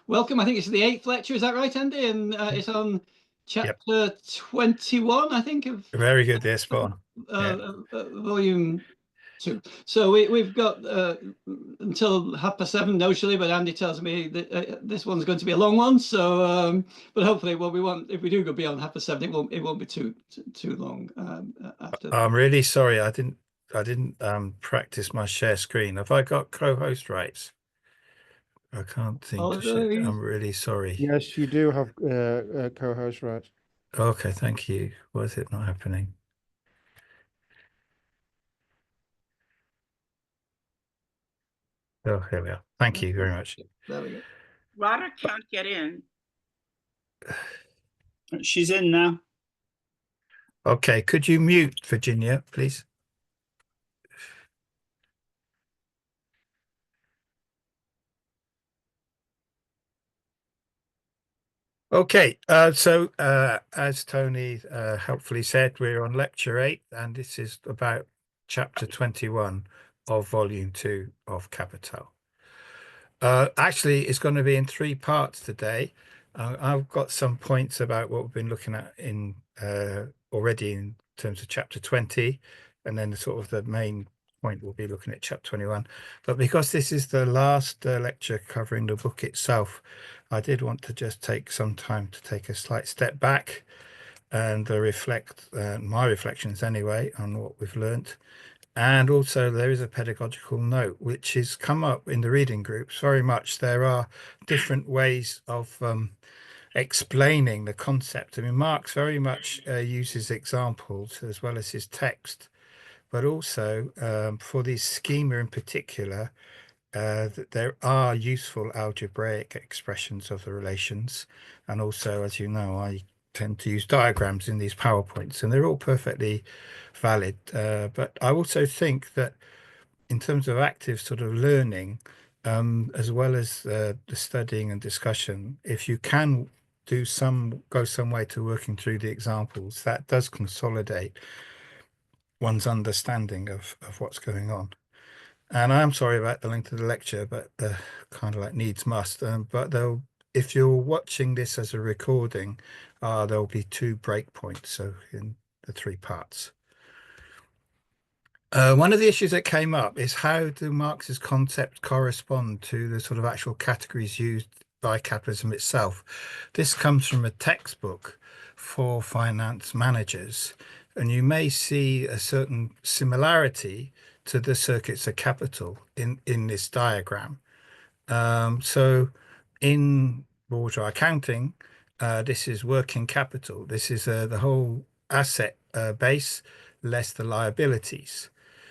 welcome. I think it's the 8th lecture. Is that right, Andy? And it's on Yep. chapter 21, I think, of Very good. Yes, spot on. volume 2. So we've got until 7:30 notionally, but Andy tells me that this one's going to be a long one. So, but hopefully, what we want, if we do go beyond 7:30, it won't be too long after. I'm really sorry. I didn't practice my share screen. Have I got co-host rights? I can't seem to share. I'm really sorry. Yes, you do have co-host rights. Okay, thank you. Why is it not happening? Oh, here we are. Thank you very much. There we go. Rhoda can't get in. She's in now. Okay, could you mute Virginia, please? Okay, so as Tony helpfully said, we're on lecture 8, and this is about chapter 21 of volume 2 of Capital. Actually, it's going to be in 3 parts today. I've got some points about what we've been looking at in already in terms of chapter 20, and then sort of the main point we'll be looking at chapter 21. But because this is the last lecture covering the book itself, I did want to just take some time to take a slight step back and reflect my reflections anyway on what we've learnt. And also there is a pedagogical note which has come up in the reading groups very much. There are different ways of explaining the concept. I mean, Marx very much uses examples as well as his text, but also for the schema in particular, that there are useful algebraic expressions of the relations. And also, as you know, I tend to use diagrams in these PowerPoints, and they're all perfectly valid. But I also think that in terms of active sort of learning, as well as the studying and discussion, if you can go some way to working through the examples, that does consolidate one's understanding of what's going on. And I'm sorry about the length of the lecture, but kind of like needs must. But if you're watching this as a recording, there'll be 2 breakpoints, so in the 3 parts. One of the issues that came up is how do Marx's concepts correspond to the sort of actual categories used by capitalism itself? This comes from a textbook for finance managers, and you may see a certain similarity to the circuits of capital in this diagram. So in bourgeois accounting, this is working capital. This is the whole asset base less the liabilities.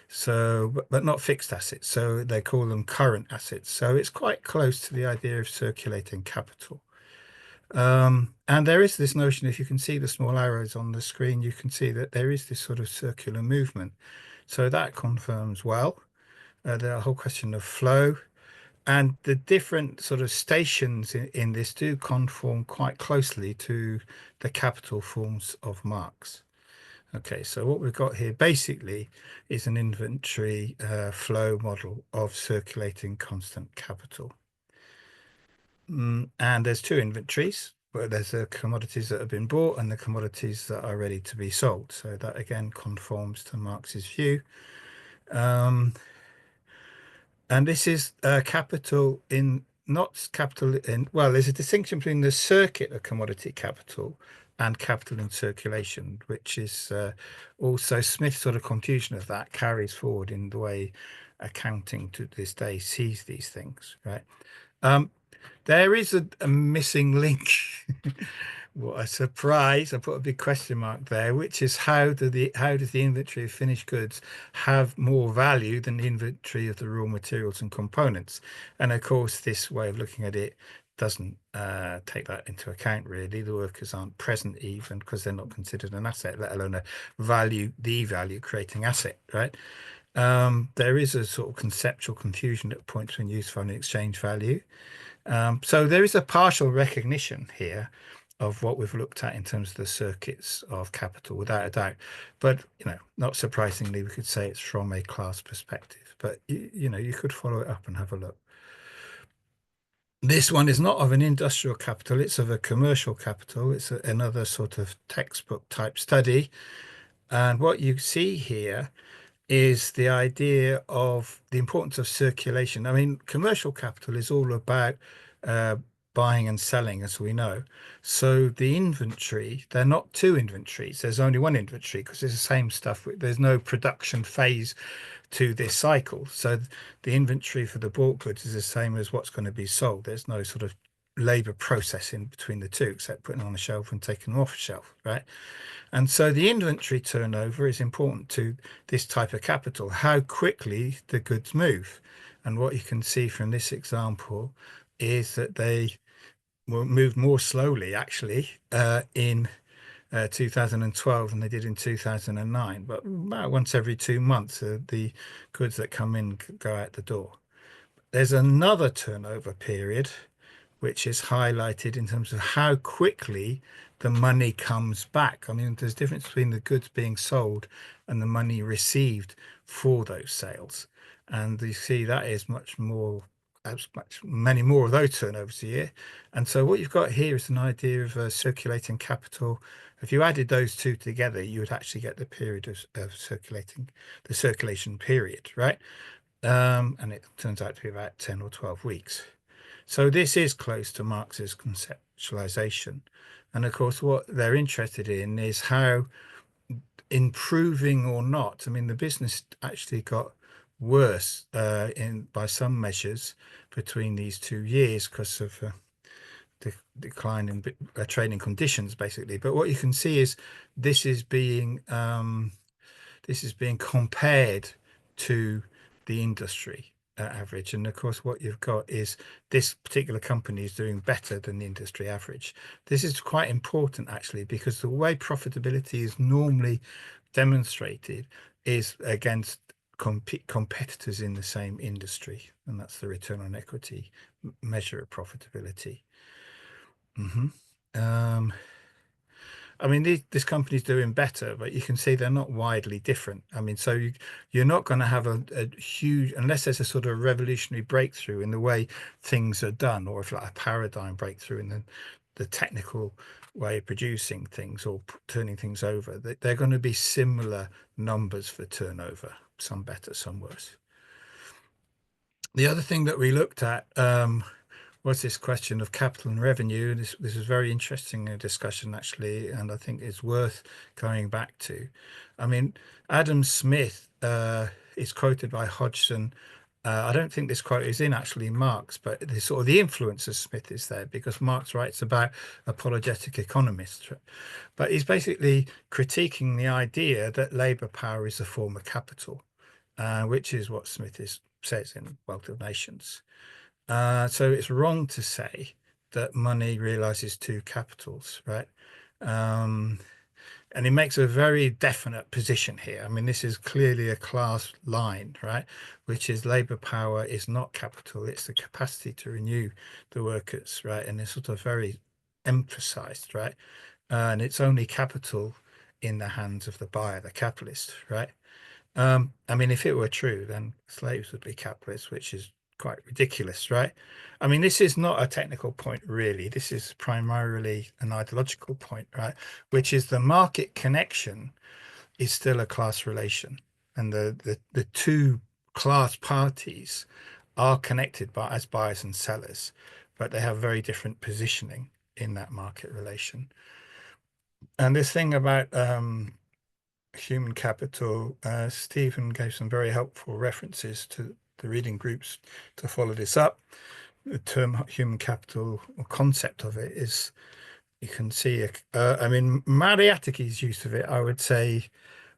So, but not fixed assets. So they call them current assets. So it's quite close to the idea of circulating capital. And there is this notion, if you can see the small arrows on the screen, you can see that there is this sort of circular movement. So that confirms well the whole question of flow, and the different sort of stations in this do conform quite closely to the capital forms of Marx. Okay, so what we've got here basically is an inventory flow model of circulating constant capital. And there's 2 inventories, where there's the commodities that have been bought and the commodities that are ready to be sold. So that again conforms to Marx's view. And this is capital in, not capital in, well, there's a distinction between the circuit of commodity capital and capital in circulation, which is also Smith's sort of confusion of that carries forward in the way accounting to this day sees these things, right? There is a missing link. What a surprise. I put a big question mark there, which is how does the inventory of finished goods have more value than the inventory of the raw materials and components? And of course, this way of looking at it doesn't take that into account, really. The workers aren't present even because they're not considered an asset, let alone a value creating asset, right? There is a sort of conceptual confusion at points when used for an exchange value. So there is a partial recognition here of what we've looked at in terms of the circuits of capital, without a doubt. But, not surprisingly, we could say it's from a class perspective. But, you could follow it up and have a look. This one is not of an industrial capital, it's of a commercial capital. It's another sort of textbook type study. And what you see here is the idea of the importance of circulation. I mean, commercial capital is all about uh, buying and selling, as we know. So the inventory, they're not two inventories. There's only one inventory because it's the same stuff. There's no production phase to this cycle. So the inventory for the bought goods is the same as what's going to be sold. There's no sort of labor processing between the two, except putting on a shelf and taking them off a shelf, right? And so the inventory turnover is important to this type of capital, how quickly the goods move. And what you can see from this example is that they will move more slowly, actually, in 2012 than they did in 2009. But about once every 2 months, the goods that come in go out the door. There's another turnover period which is highlighted in terms of how quickly the money comes back. I mean, there's a difference between the goods being sold and the money received for those sales. And you see that is many more of those turnovers a year. And so what you've got here is an idea of circulating capital. If you added those two together, you would actually get the period of the circulation period, right? And it turns out to be about 10 or 12 weeks. So this is close to Marx's conceptualization. And of course, what they're interested in is how, improving or not, I mean, the business actually got worse by some measures between these 2 years because of the decline in trading conditions, basically. But what you can see is this is being compared to the industry average. And of course, what you've got is this particular company is doing better than the industry average. This is quite important, actually, because the way profitability is normally demonstrated is against competitors in the same industry. And that's the return on equity measure of profitability. I mean, this company's doing better, but you can see they're not widely different. I mean, so you're not going to have a huge, unless there's a sort of revolutionary breakthrough in the way things are done, or if like a paradigm breakthrough in the technical way of producing things or turning things over, they're going to be similar numbers for turnover, some better, some worse. The other thing that we looked at was this question of capital and revenue. This is very interesting discussion, actually, and I think it's worth going back to. I mean, Adam Smith is quoted by Hodgson. I don't think this quote is in actually Marx, but the sort of the influence of Smith is there because Marx writes about apologetic economists. But he's basically critiquing the idea that labor power is a form of capital, which is what Smith says in Wealth of Nations. So it's wrong to say that money realizes two capitals, right? And he makes a very definite position here. I mean, this is clearly a class line, right? Which is labor power is not capital. It's the capacity to renew the workers, right? And it's sort of very emphasized, right? And it's only capital in the hands of the buyer, the capitalist, right? I mean, if it were true, then slaves would be capitalists, which is quite ridiculous, right? I mean, this is not a technical point, really. This is primarily an ideological point, right? Which is the market connection is still a class relation, and the two class parties are connected as buyers and sellers, but they have very different positioning in that market relation. And this thing about human capital, Stephen gave some very helpful references to the reading groups to follow this up. The term human capital or concept of it is, you can see, I mean, Mariatiki's use of it, I would say,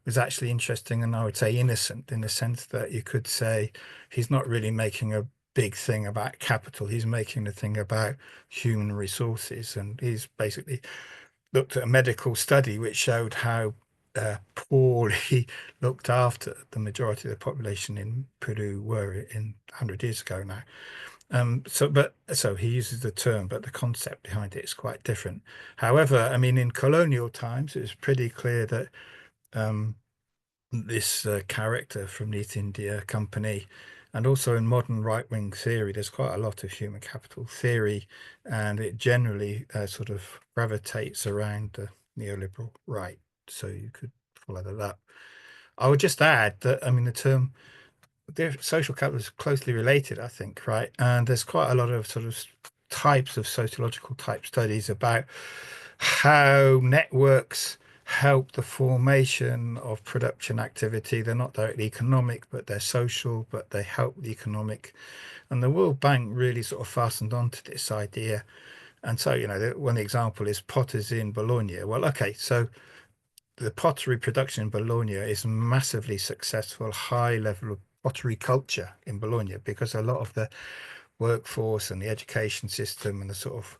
was actually interesting, and I would say innocent, in the sense that you could say he's not really making a big thing about capital. He's making the thing about human resources, and he's basically looked at a medical study which showed how poorly looked after the majority of the population in Peru were in 100 years ago now. So he uses the term, but the concept behind it is quite different. However, I mean, in colonial times, it was pretty clear that this character from the East India Company And also in modern right-wing theory, there's quite a lot of human capital theory, and it generally sort of gravitates around the neoliberal right. So you could follow that up. I would just add that, I mean, the social capital is closely related, I think, right? And there's quite a lot of sort of types of sociological type studies about how networks help the formation of production activity. They're not directly economic, but they're social, but they help the economic. And the World Bank really sort of fastened onto this idea. And so, one example is potters in Bologna. Well, okay, so the pottery production in Bologna is massively successful, high level of pottery culture in Bologna, because a lot of the workforce and the education system and the sort of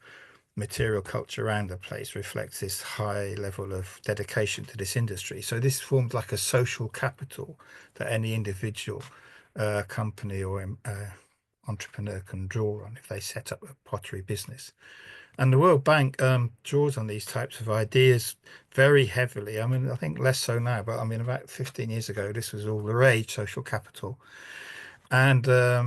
material culture around the place reflects this high level of dedication to this industry. So this forms like a social capital that any individual company or entrepreneur can draw on if they set up a pottery business. And the World Bank draws on these types of ideas very heavily. I mean, I think less so now, but I mean, about 15 years ago, this was all the rage, social capital. And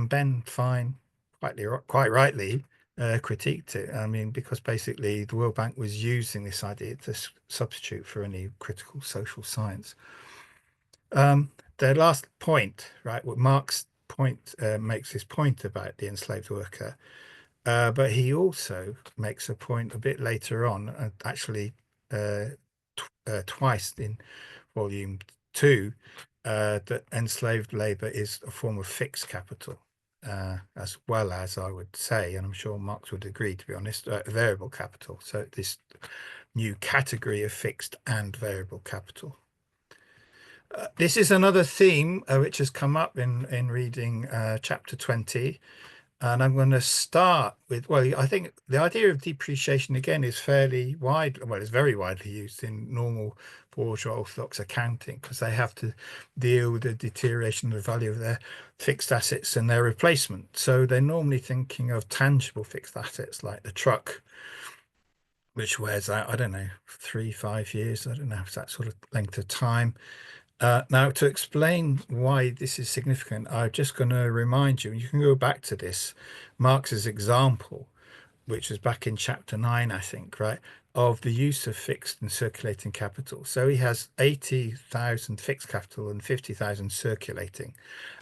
Ben Fine, quite rightly, critiqued it. I mean, because basically the World Bank was using this idea to substitute for any critical social science. The last point, right, what Marx makes this point about the enslaved worker, but he also makes a point a bit later on, actually twice in volume 2, that enslaved labor is a form of fixed capital, as well as, I would say, and I'm sure Marx would agree, to be honest, variable capital. So this new category of fixed and variable capital. This is another theme which has come up in reading chapter 20. And I'm going to start with, well, I think the idea of depreciation, again, is fairly wide. Well, it's very widely used in normal bourgeois orthodox accounting, because they have to deal with the deterioration of the value of their fixed assets and their replacement. So they're normally thinking of tangible fixed assets like the truck, which wears out, I don't know, 3-5 years. I don't know if that sort of length of time. Now, to explain why this is significant, I'm just going to remind you, and you can go back to this, Marx's example, which was back in chapter 9, I think, right, of the use of fixed and circulating capital. So he has 80,000 fixed capital and 50,000 circulating,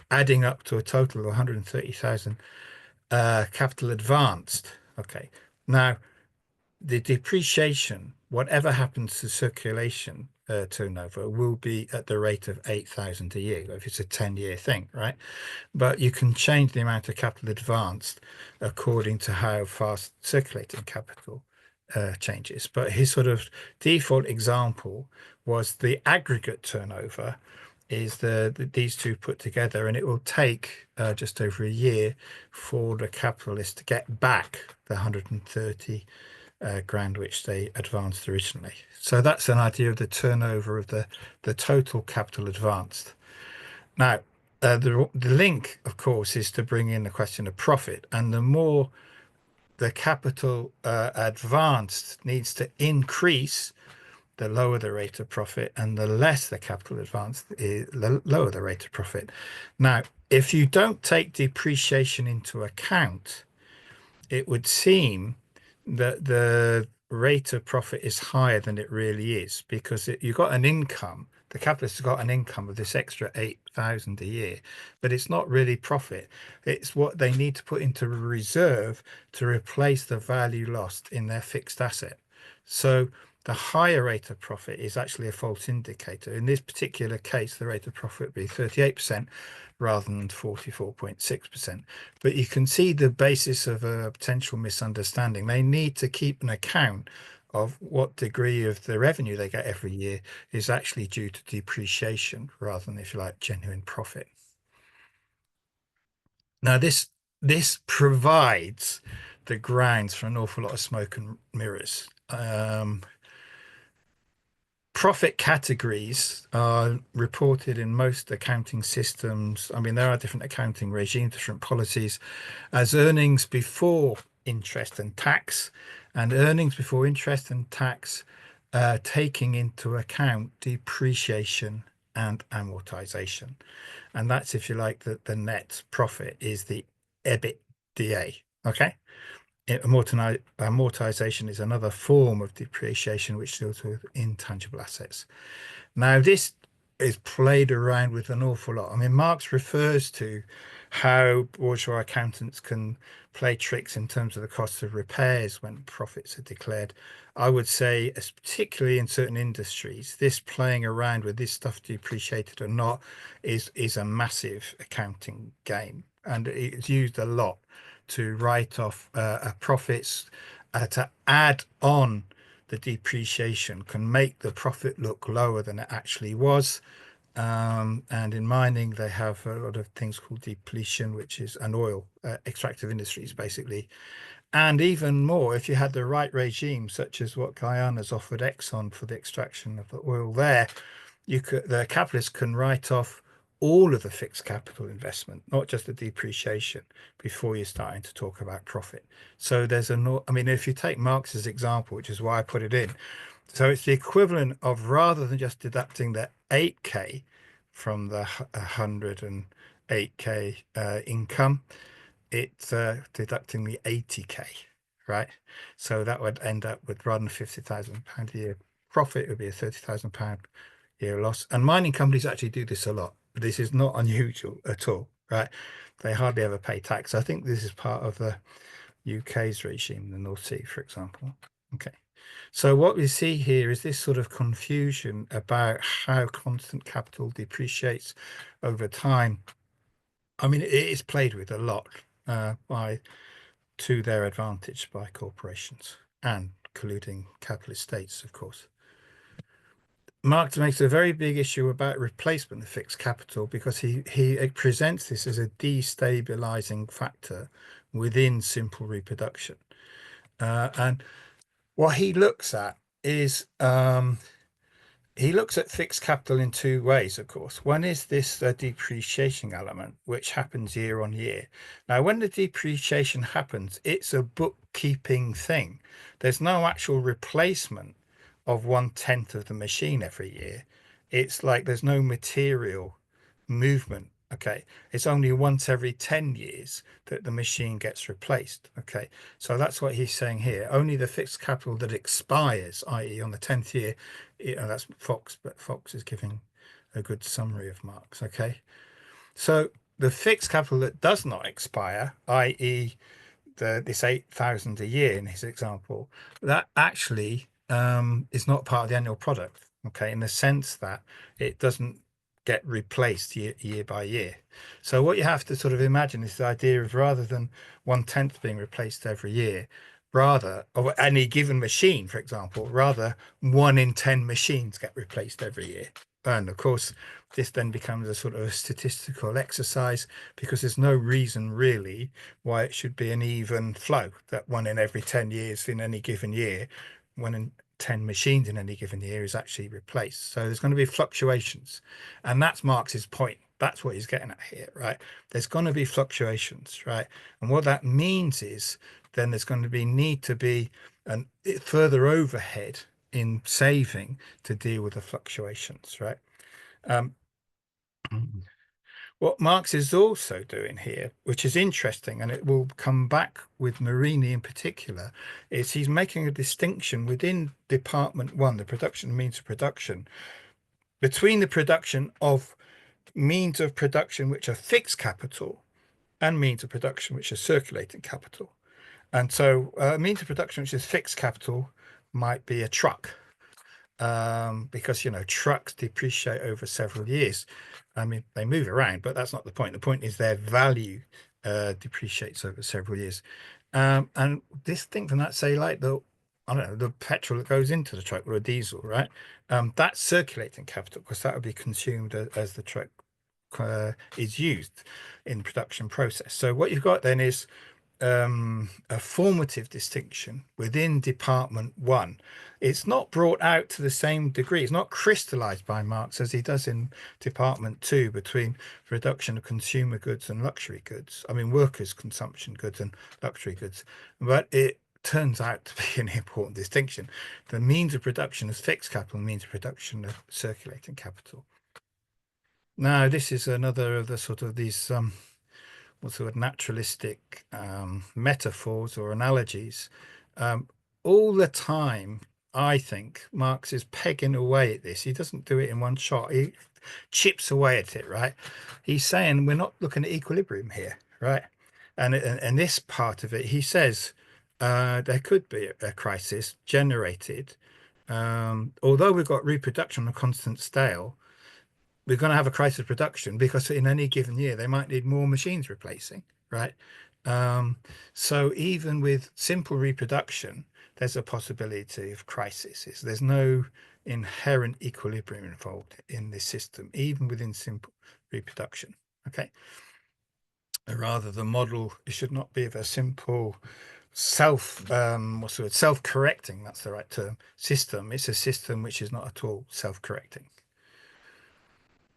adding up to a total of 130,000 capital advanced. Okay, now the depreciation, whatever happens to circulation turnover, will be at the rate of 8,000 a year if it's a 10-year thing, right? But you can change the amount of capital advanced according to how fast circulating capital changes. But his sort of default example was the aggregate turnover is these two put together, and it will take just over a year for the capitalist to get back the 130 grand which they advanced originally. So that's an idea of the turnover of the total capital advanced. Now, the link, of course, is to bring in the question of profit, and the more the capital advanced needs to increase, the lower the rate of profit, and the less the capital advanced, the lower the rate of profit. Now, if you don't take depreciation into account, it would seem that the rate of profit is higher than it really is, because you've got an income, the capitalist has got an income of this extra 8,000 a year, but it's not really profit. It's what they need to put into reserve to replace the value lost in their fixed asset. So the higher rate of profit is actually a false indicator. In this particular case, the rate of profit would be 38% rather than 44.6%. But you can see the basis of a potential misunderstanding. They need to keep an account of what degree of the revenue they get every year is actually due to depreciation rather than, if you like, genuine profit. Now, this provides the grounds for an awful lot of smoke and mirrors. Profit categories are reported in most accounting systems. I mean, there are different accounting regimes, different policies, as earnings before interest and tax, and earnings before interest and tax taking into account depreciation and amortization. And that's, if you like, the net profit is the EBITDA. Okay. Amortization is another form of depreciation which deals with intangible assets. Now, this is played around with an awful lot. I mean, Marx refers to how bourgeois accountants can play tricks in terms of the cost of repairs when profits are declared. I would say, particularly in certain industries, this playing around with this stuff depreciated or not is a massive accounting game, and it's used a lot to write off profits, to add on the depreciation can make the profit look lower than it actually was. And in mining, they have a lot of things called depletion, which is an oil extractive industries, basically. And even more, if you had the right regime, such as what Guyana's offered Exxon for the extraction of the oil there, the capitalist can write off all of the fixed capital investment, not just the depreciation, before you're starting to talk about profit. So there's I mean, if you take Marx's example, which is why I put it in, so it's the equivalent of, rather than just deducting the 8K from the 108K income, it's deducting the 80K, right? So that would end up with, rather than £50,000 a year profit, it would be a £30,000 year loss. And mining companies actually do this a lot. This is not unusual at all, right? They hardly ever pay tax. I think this is part of the UK's regime, the North Sea, for example. Okay. So what we see here is this sort of confusion about how constant capital depreciates over time. I mean, it is played with a lot to their advantage by corporations and colluding capitalist states, of course. Marx makes a very big issue about replacement of fixed capital because he presents this as a destabilizing factor within simple reproduction. And what he looks at is he looks at fixed capital in two ways, of course. One is this depreciation element, which happens year on year. Now, when the depreciation happens, it's a bookkeeping thing. There's no actual replacement of 1/10 of the machine every year. It's like there's no material movement. Okay, it's only once every 10 years that the machine gets replaced. Okay, so that's what he's saying here. Only the fixed capital that expires, i.e. on the 10th year, that's Fox, but Fox is giving a good summary of Marx. Okay, so the fixed capital that does not expire, i.e. this 8,000 a year in his example, that actually is not part of the annual product. Okay, in the sense that it doesn't get replaced year by year. So what you have to sort of imagine is the idea of, rather than 1/10 being replaced every year, rather, of any given machine, for example, rather 1 in 10 machines get replaced every year. And of course, this then becomes a sort of a statistical exercise, because there's no reason really why it should be an even flow, that 1 in every 10 years in any given year, 1 in 10 machines in any given year is actually replaced. So there's going to be fluctuations, and that's Marx's point. That's what he's getting at here, right? There's going to be fluctuations, right? And what that means is then there's going to need to be a further overhead in saving to deal with the fluctuations, right? What Marx is also doing here, which is interesting, and it will come back with Marini in particular, is he's making a distinction within Department 1, the production means of production, between the production of means of production which are fixed capital and means of production which are circulating capital. And so means of production which is fixed capital might be a truck, because, you know, trucks depreciate over several years. I mean, they move around, but that's not the point. The point is their value depreciates over several years. And this thing from that, say, like I don't know, the petrol that goes into the truck, or a diesel, right? That's circulating capital, because that would be consumed as the truck is used in the production process. So what you've got then is a formative distinction within Department 1. It's not brought out to the same degree. It's not crystallized by Marx as he does in Department 2 between production of consumer goods and luxury goods. I mean, workers' consumption goods and luxury goods. But it turns out to be an important distinction. The means of production is fixed capital, means of production of circulating capital. Now, this is another of the sort of these what's the word, naturalistic metaphors or analogies. All the time, I think Marx is pegging away at this. He doesn't do it in one shot. He chips away at it, right? He's saying we're not looking at equilibrium here, right? And this part of it, he says there could be a crisis generated. Although we've got reproduction on a constant scale, we're going to have a crisis of production because in any given year they might need more machines replacing, right? So even with simple reproduction, there's a possibility of crises. There's no inherent equilibrium involved in this system, even within simple reproduction. Okay. Rather, the model, it should not be of a simple self-correcting, that's the right term, system. It's a system which is not at all self-correcting.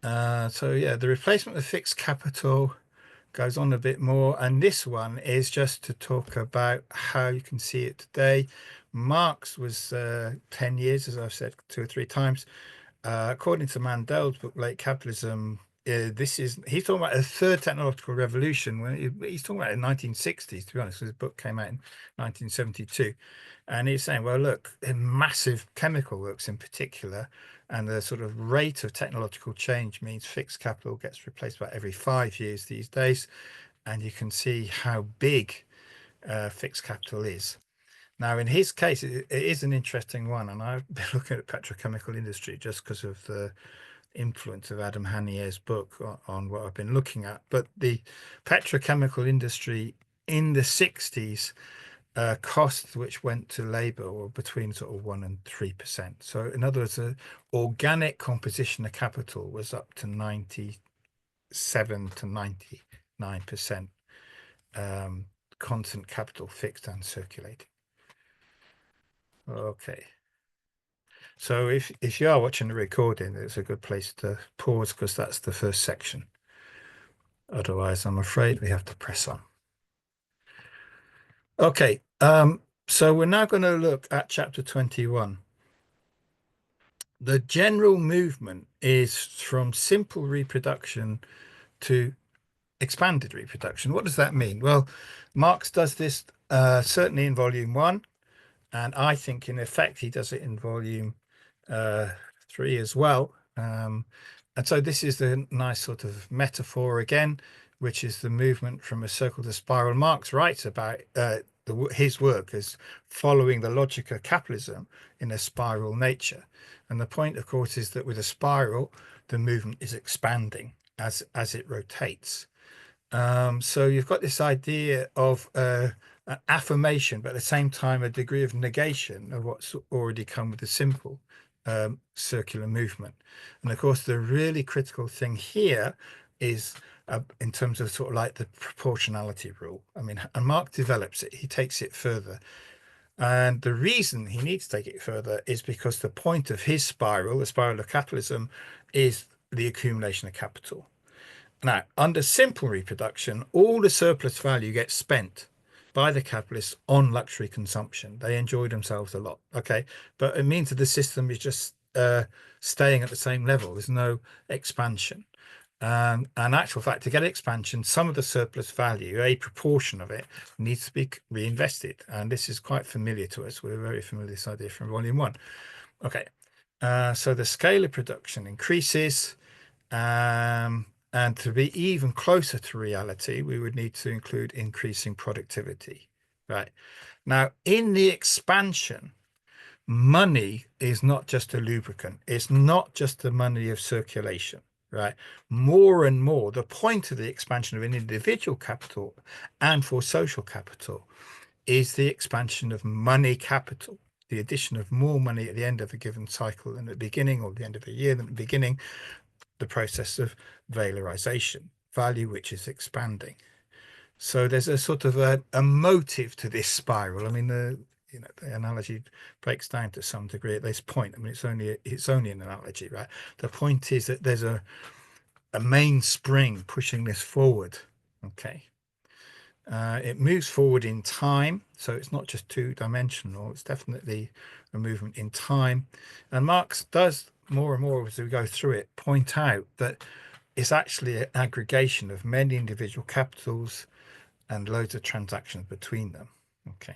So yeah, the replacement of fixed capital goes on a bit more, and this one is just to talk about how you can see it today. Marx was 10 years, as I've said 2 or 3 times. According to Mandel's book, Late Capitalism, he's talking about a third technological revolution. When he's talking about it in the 1960s, to be honest. His book came out in 1972, and he's saying, well, look, in massive chemical works in particular, and the sort of rate of technological change means fixed capital gets replaced about every 5 years these days, and you can see how big fixed capital is. Now, in his case, it is an interesting one, and I've been looking at petrochemical industry just because of the influence of Adam Hanier's book on what I've been looking at. But the petrochemical industry in the 60s, costs which went to labor were between sort of 1% and 3%. So in other words, the organic composition of capital was up to 97 to 99% constant capital, fixed and circulating. Okay. So if you are watching the recording, it's a good place to pause because that's the first section. Otherwise, I'm afraid we have to press on. Okay. So we're now going to look at chapter 21. The general movement is from simple reproduction to expanded reproduction. What does that mean? Well, Marx does this certainly in volume 1, and I think in effect he does it in volume 3 as well. And so this is the nice sort of metaphor again, which is the movement from a circle to spiral. Marx writes about his work as following the logic of capitalism in a spiral nature. And the point, of course, is that with a spiral, the movement is expanding as it rotates. So you've got this idea of an affirmation, but at the same time, a degree of negation of what's already come with the simple circular movement. And of course, the really critical thing here is in terms of sort of like the proportionality rule. I mean, and Marx develops it, he takes it further. And the reason he needs to take it further is because the point of his spiral, the spiral of capitalism, is the accumulation of capital. Now, under simple reproduction, all the surplus value gets spent by the capitalists on luxury consumption. They enjoy themselves a lot, okay? But it means that the system is just staying at the same level. There's no expansion. And actual fact, to get expansion, some of the surplus value, a proportion of it, needs to be reinvested. And this is quite familiar to us. We're very familiar with this idea from volume 1. Okay, so the scale of production increases. And to be even closer to reality, we would need to include increasing productivity, right? Now, in the expansion, money is not just a lubricant. It's not just the money of circulation, right? More and more, the point of the expansion of an individual capital and for social capital is the expansion of money capital, the addition of more money at the end of a given cycle than at the beginning, or the end of a year than at the beginning, the process of valorization, value which is expanding. So there's a sort of a motive to this spiral. I mean, the analogy breaks down to some degree at this point. I mean, it's only an analogy, right? The point is that there's a main spring pushing this forward. Okay. It moves forward in time, so it's not just two-dimensional. It's definitely a movement in time. And Marx does more and more as we go through it point out that it's actually an aggregation of many individual capitals and loads of transactions between them. Okay.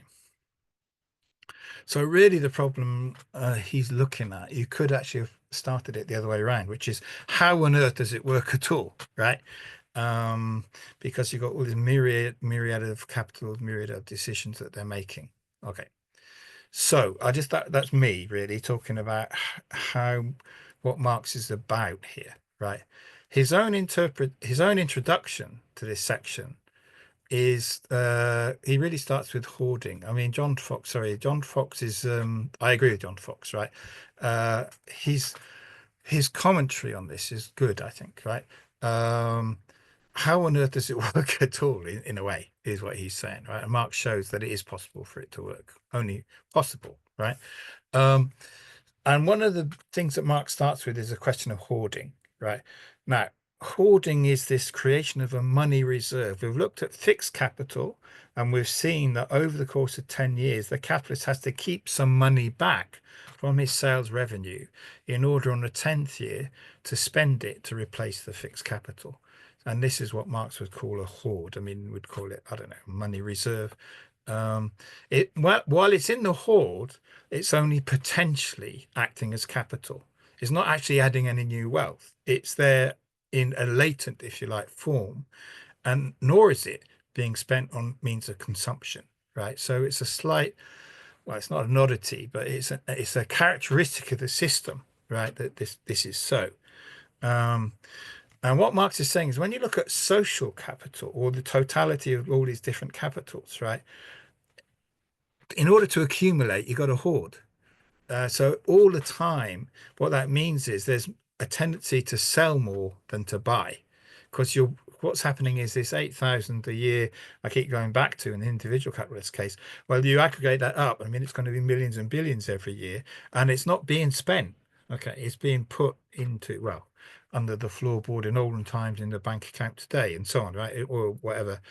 So really the problem he's looking at, you could actually have started it the other way around, which is how on earth does it work at all, right? Because you've got all this myriad of capital, myriad of decisions that they're making. Okay. So that's me really talking about what Marx is about here, right? His own introduction to this section is he really starts with hoarding. I mean, John Fox is I agree with John Fox, right? His commentary on this is good, I think, right? How on earth does it work at all in a way is what he's saying, right? And Marx shows that it is possible for it to work, only possible, right? And one of the things that Marx starts with is a question of hoarding, right? Now, hoarding is this creation of a money reserve. We've looked at fixed capital, and we've seen that over the course of 10 years, the capitalist has to keep some money back from his sales revenue in order on the 10th year to spend it to replace the fixed capital. And this is what Marx would call a hoard. I mean, we'd call it, I don't know, money reserve. While it's in the hoard, it's only potentially acting as capital. It's not actually adding any new wealth. It's there in a latent, if you like, form, and nor is it being spent on means of consumption, right? So it's a slight, well, it's not an oddity, but it's a characteristic of the system, right? That this is so. And what Marx is saying is when you look at social capital or the totality of all these different capitals, right? In order to accumulate, you've got to hoard. So all the time, what that means is there's a tendency to sell more than to buy, because what's happening is this 8,000 a year I keep going back to in the individual capitalist case. Well, you aggregate that up. I mean, it's going to be millions and billions every year, and it's not being spent. Okay, it's being put into, well, under the floorboard in olden times in the bank account today, and so on, right? Or whatever.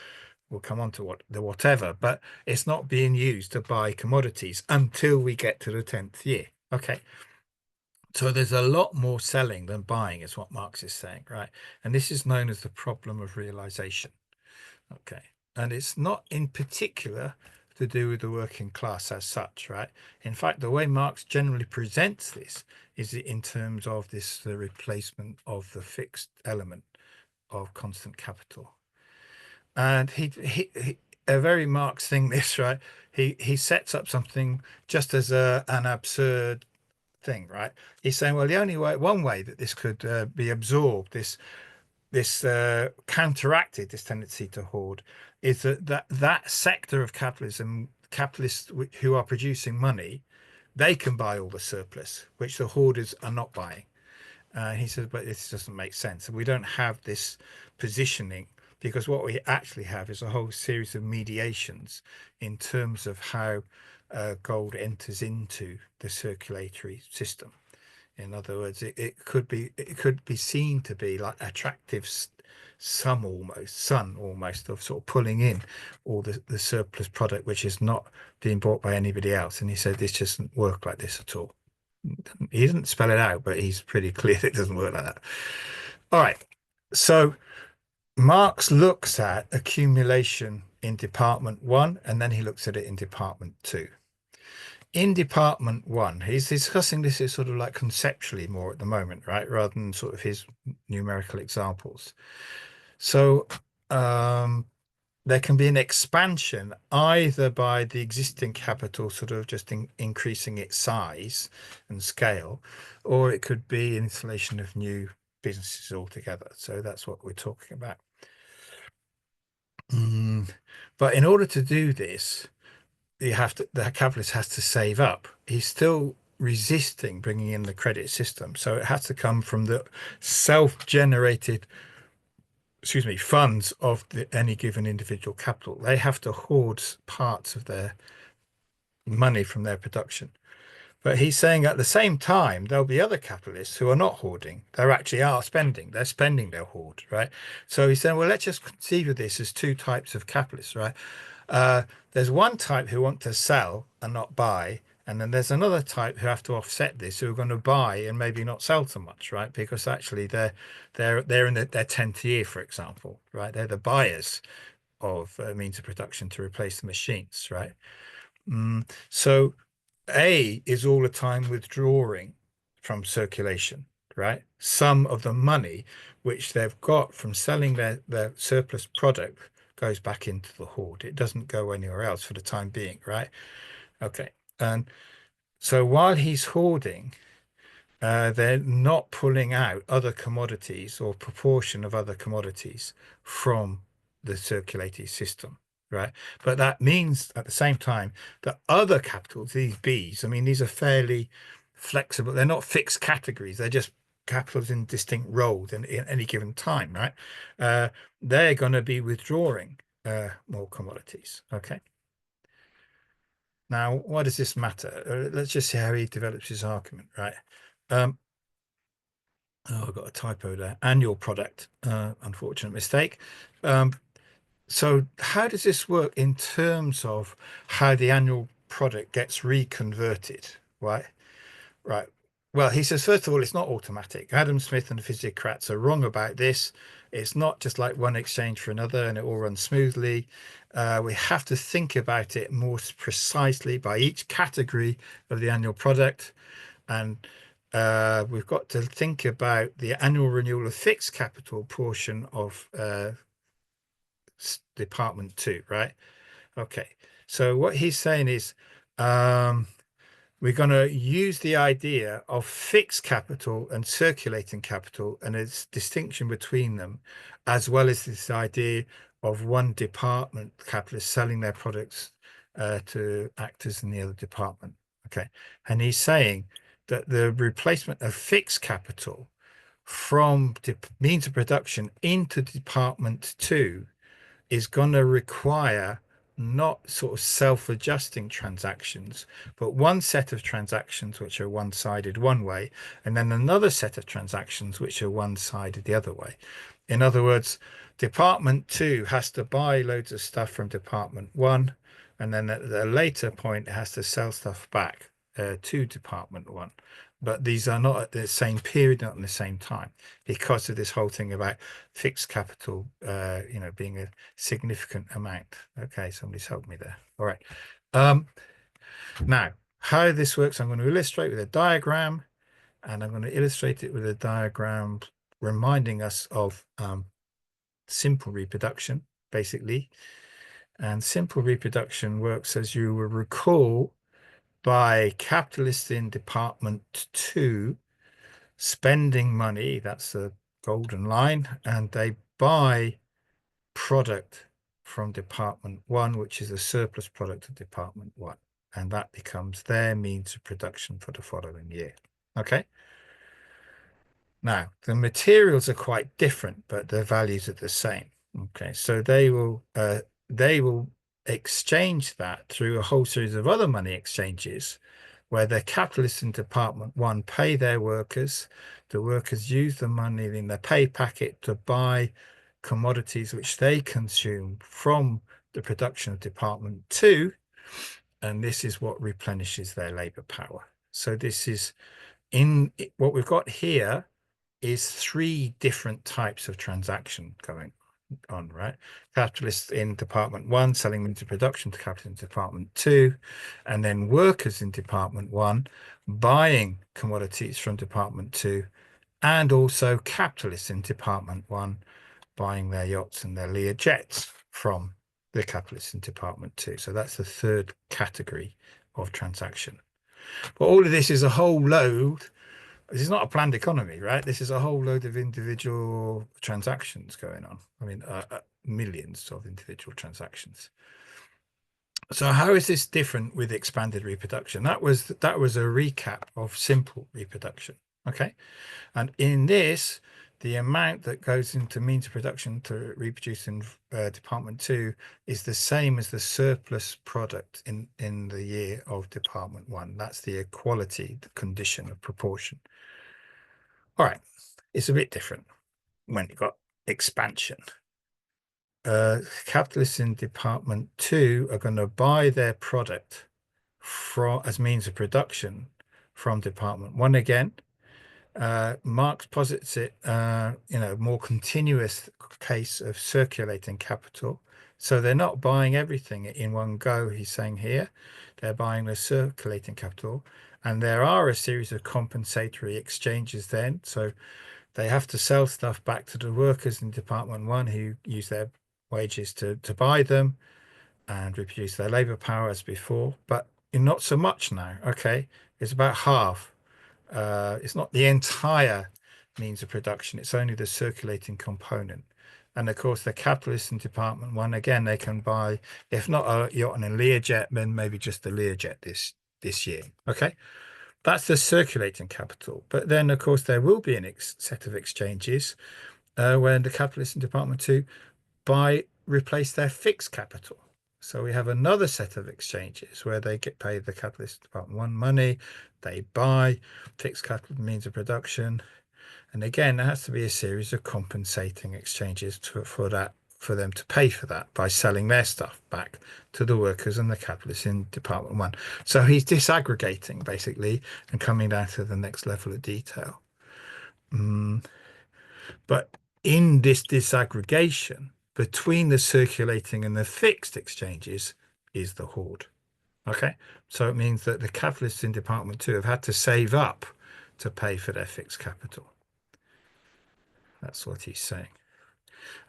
We'll come on to whatever, but it's not being used to buy commodities until we get to the 10th year. Okay. So there's a lot more selling than buying is what Marx is saying, right? And this is known as the problem of realization. Okay. And it's not in particular to do with the working class as such, right? In fact, the way Marx generally presents this is in terms of the replacement of the fixed element of constant capital. And he a very Marx thing, this, right? He sets up something just as an absurd thing, right? He's saying, well, the only way, one way that this could be absorbed, this counteracted, this tendency to hoard, is that sector of capitalism, capitalists who are producing money, they can buy all the surplus, which the hoarders are not buying. He says, but this doesn't make sense. And we don't have this positioning, because what we actually have is a whole series of mediations in terms of how gold enters into the circulatory system. In other words, it could be seen to be like attractive sun almost of sort of pulling in all the surplus product which is not being bought by anybody else. And he said this doesn't work like this at all. He didn't spell it out, but he's pretty clear that it doesn't work like that. All right, so Marx looks at accumulation in Department 1, and then he looks at it in Department 2. In Department 1, he's discussing this as sort of like conceptually more at the moment, right, rather than sort of his numerical examples. So there can be an expansion either by the existing capital sort of just increasing its size and scale, or it could be an installation of new businesses altogether. So that's what we're talking about. But in order to do this, the capitalist has to save up. He's still resisting bringing in the credit system, so it has to come from the self-generated funds of any given individual capital. They have to hoard parts of their money from their production. But he's saying at the same time, there'll be other capitalists who are not hoarding. They actually are spending. They're spending their hoard, right? So he's saying, well, let's just conceive of this as two types of capitalists, right? There's one type who want to sell and not buy. And then there's another type who have to offset this, who are going to buy and maybe not sell so much, right? Because actually they're in their 10th year, for example, right? They're the buyers of means of production to replace the machines, right? So A is all the time withdrawing from circulation, right? Some of the money which they've got from selling their surplus product goes back into the hoard. It doesn't go anywhere else for the time being, right? Okay. And so while he's hoarding, they're not pulling out other commodities or proportion of other commodities from the circulating system, right? But that means at the same time that other capitals, these Bs, I mean, these are fairly flexible. They're not fixed categories. They're just capitals in distinct roles in any given time, right? They're going to be withdrawing more commodities, okay? Now, why does this matter? Let's just see how he develops his argument, right? Oh, I've got a typo there. Annual product, unfortunate mistake. So how does this work in terms of how the annual product gets reconverted, right? Right. Well, he says, first of all, it's not automatic. Adam Smith and the physiocrats are wrong about this. It's not just like one exchange for another and it all runs smoothly. We have to think about it more precisely by each category of the annual product. And we've got to think about the annual renewal of fixed capital portion of Department 2, right? Okay. So what he's saying is we're going to use the idea of fixed capital and circulating capital and its distinction between them, as well as this idea of one department capitalist selling their products to actors in the other department. Okay. And he's saying that the replacement of fixed capital from means of production into Department 2 is going to require not sort of self-adjusting transactions, but one set of transactions which are one-sided one way, and then another set of transactions which are one-sided the other way. In other words, Department 2 has to buy loads of stuff from Department 1, and then at a later point it has to sell stuff back to Department 1. But these are not at the same period, not in the same time, because of this whole thing about fixed capital, being a significant amount. Okay, somebody's helped me there. All right. Now, how this works, I'm going to illustrate with a diagram, and I'm going to illustrate it with a diagram reminding us of simple reproduction, basically. And simple reproduction works, as you will recall, by capitalists in Department 2 spending money, that's the golden line, and they buy product from Department 1, which is a surplus product of Department 1, and that becomes their means of production for the following year. Okay. Now, the materials are quite different, but their values are the same. Okay, so they will exchange that through a whole series of other money exchanges where the capitalists in Department 1 pay their workers. The workers use the money in their pay packet to buy commodities which they consume from the production of Department 2, and this is what replenishes their labor power. So this is what we've got here is 3 different types of transaction going on, right? Capitalists in Department 1 selling into production to capitalists in Department 2, and then workers in Department 1 buying commodities from Department 2, and also capitalists in Department 1 buying their yachts and their Lear jets from the capitalists in Department 2. So that's the 3rd category of transaction. But all of this is a whole load. This is not a planned economy, right? This is a whole load of individual transactions going on. I mean, millions of individual transactions. So how is this different with expanded reproduction? That was a recap of simple reproduction. Okay. And in this, the amount that goes into means of production to reproduce in Department 2 is the same as the surplus product in the year of Department 1. That's the equality, the condition of proportion. All right, it's a bit different when you've got expansion. Capitalists in Department 2 are going to buy their product as means of production from Department 1 again. Marx posits it, more continuous case of circulating capital. So they're not buying everything in one go, he's saying here. They're buying the circulating capital. And there are a series of compensatory exchanges then. So they have to sell stuff back to the workers in Department 1 who use their wages to buy them and reproduce their labor power as before. But not so much now. Okay, it's about half. It's not the entire means of production, it's only the circulating component. And of course, the capitalists in Department 1, again, they can buy, if not a yacht and a Learjet, then maybe just a Learjet this year. Okay, that's the circulating capital. But then, of course, there will be a set of exchanges when the capitalists in Department 2 replace their fixed capital. So we have another set of exchanges where they get paid the capitalist Department 1 money, they buy fixed capital means of production. And again, there has to be a series of compensating exchanges for them to pay for that by selling their stuff back to the workers and the capitalists in Department 1. So he's disaggregating basically and coming down to the next level of detail. But in this disaggregation, between the circulating and the fixed exchanges is the hoard. Okay, so it means that the capitalists in Department 2 have had to save up to pay for their fixed capital. That's what he's saying.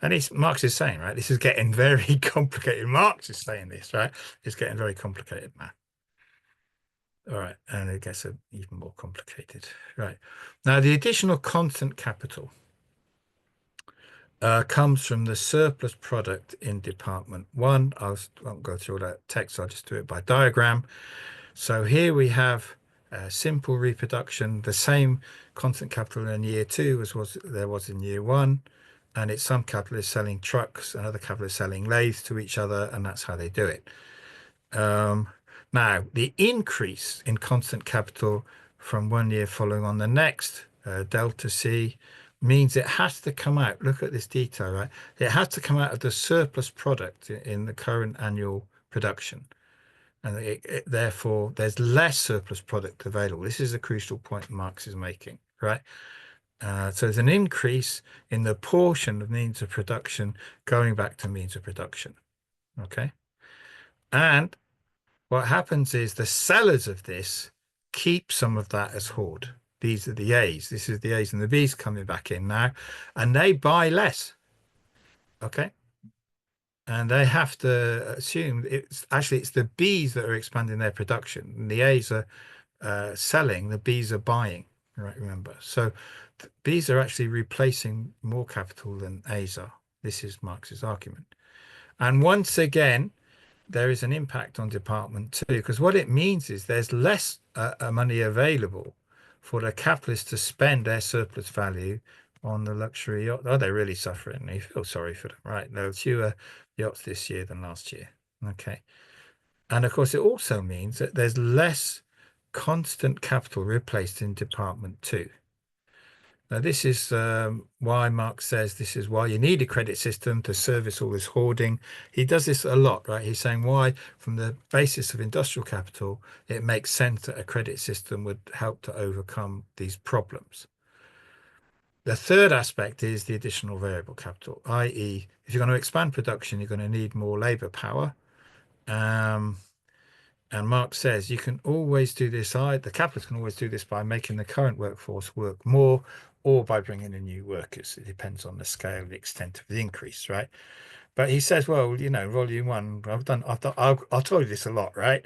And Marx is saying, right, this is getting very complicated. Marx is saying this, right? It's getting very complicated now. All right, and it gets even more complicated. Right, now the additional constant capital comes from the surplus product in Department 1. I won't go through all that text, I'll just do it by diagram. So here we have simple reproduction, the same constant capital in year 2 as there was in year 1. And it's some capitalists selling trucks, another capitalist selling lathes to each other, and that's how they do it. Now, the increase in constant capital from one year following on the next, delta C, means it has to come out, look at this detail, right? It has to come out of the surplus product in the current annual production. And therefore, there's less surplus product available. This is a crucial point Marx is making, right? So there's an increase in the portion of means of production going back to means of production, okay? And what happens is the sellers of this keep some of that as hoard. These are the A's. This is the A's and the B's coming back in now, and they buy less, okay? And they have to assume it's the B's that are expanding their production, and the A's are selling, the B's are buying, right? Remember, so B's are actually replacing more capital than A's are. This is Marx's argument. And once again, there is an impact on Department 2, because what it means is there's less money available for the capitalists to spend their surplus value on the luxury yacht. Oh, they're really suffering. You feel sorry for them, right? There are fewer yachts this year than last year. Okay. And of course, it also means that there's less constant capital replaced in Department 2. Now, this is why Marx says this is why you need a credit system to service all this hoarding. He does this a lot, right? He's saying why, from the basis of industrial capital, it makes sense that a credit system would help to overcome these problems. The third aspect is the additional variable capital, i.e., if you're going to expand production, you're going to need more labor power. And Marx says you can always do this. The capitalists can always do this by making the current workforce work more, or by bringing in new workers. It depends on the scale, the extent of the increase, right? But he says, well, volume 1, I'll tell you this a lot, right?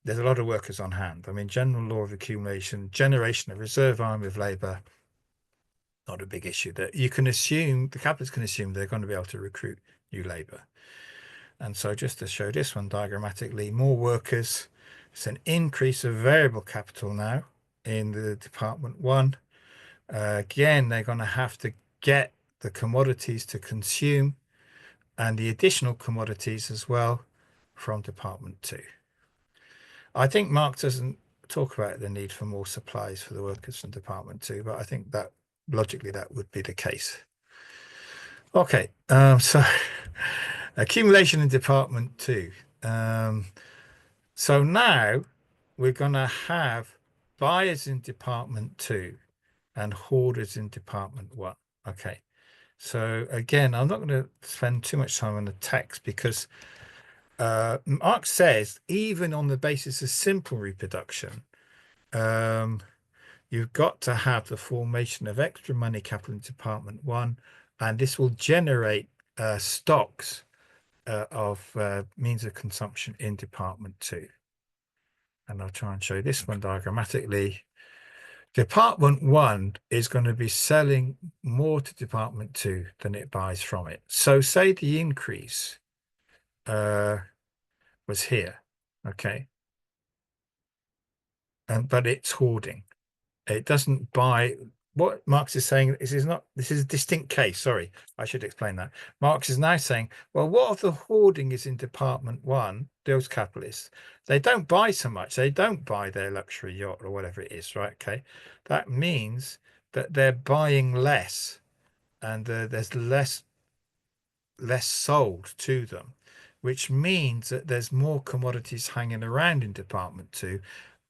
There's a lot of workers on hand. I mean, general law of accumulation, generation of reserve army of labor, not a big issue. That you can assume, the capitalists can assume they're going to be able to recruit new labor. And so just to show this one diagrammatically, more workers, it's an increase of variable capital now in the Department 1. Again, they're going to have to get the commodities to consume and the additional commodities as well from Department 2. I think Marx doesn't talk about the need for more supplies for the workers from Department 2, but I think that logically that would be the case. Okay, so accumulation in Department 2. So now we're going to have buyers in department 2 and hoarders in department 1. Okay. So again, I'm not going to spend too much time on the text because Marx says even on the basis of simple reproduction, you've got to have the formation of extra money capital in department 1, and this will generate stocks of means of consumption in department 2. And I'll try and show this one diagrammatically. Department 1 is going to be selling more to department 2 than it buys from it. So say the increase was here, okay, but it's hoarding. It doesn't buy. What Marx is saying, this is a distinct case. Sorry, I should explain that. Marx is now saying, well, what if the hoarding is in department 1, those capitalists, they don't buy so much. They don't buy their luxury yacht or whatever it is, right? Okay. That means that they're buying less and there's less sold to them, which means that there's more commodities hanging around in department 2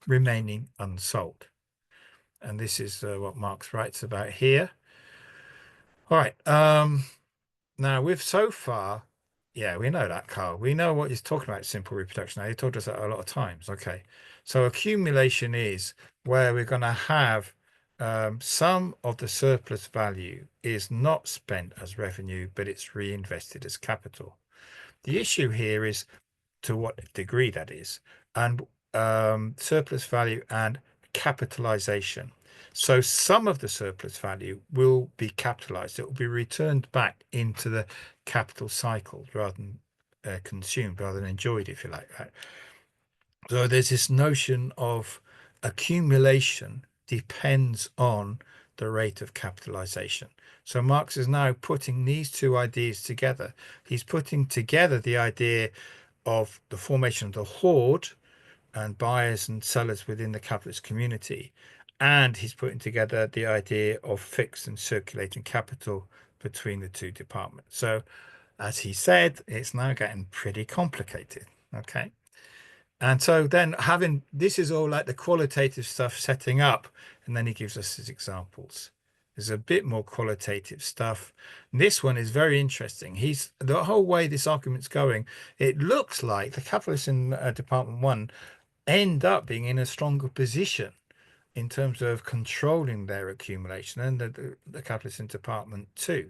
remaining unsold. And this is what Marx writes about here. All right. Now, with so far, yeah, we know that, Carl. We know what he's talking about, simple reproduction. Now, he told us that a lot of times. Okay. So accumulation is where we're going to have some of the surplus value is not spent as revenue, but it's reinvested as capital. The issue here is to what degree that is, and surplus value and capitalization. So some of the surplus value will be capitalized. It will be returned back into the capital cycle rather than consumed, rather than enjoyed, if you like that. So there's this notion of accumulation depends on the rate of capitalization. So Marx is now putting these two ideas together. He's putting together the idea of the formation of the hoard and buyers and sellers within the capitalist community. And he's putting together the idea of fixed and circulating capital between the two departments. So as he said, it's now getting pretty complicated. Okay. And so then this is all like the qualitative stuff setting up, and then he gives us his examples. There's a bit more qualitative stuff. And this one is very interesting. The whole way this argument's going, it looks like the capitalists in department 1 end up being in a stronger position in terms of controlling their accumulation and the capitalists in department 2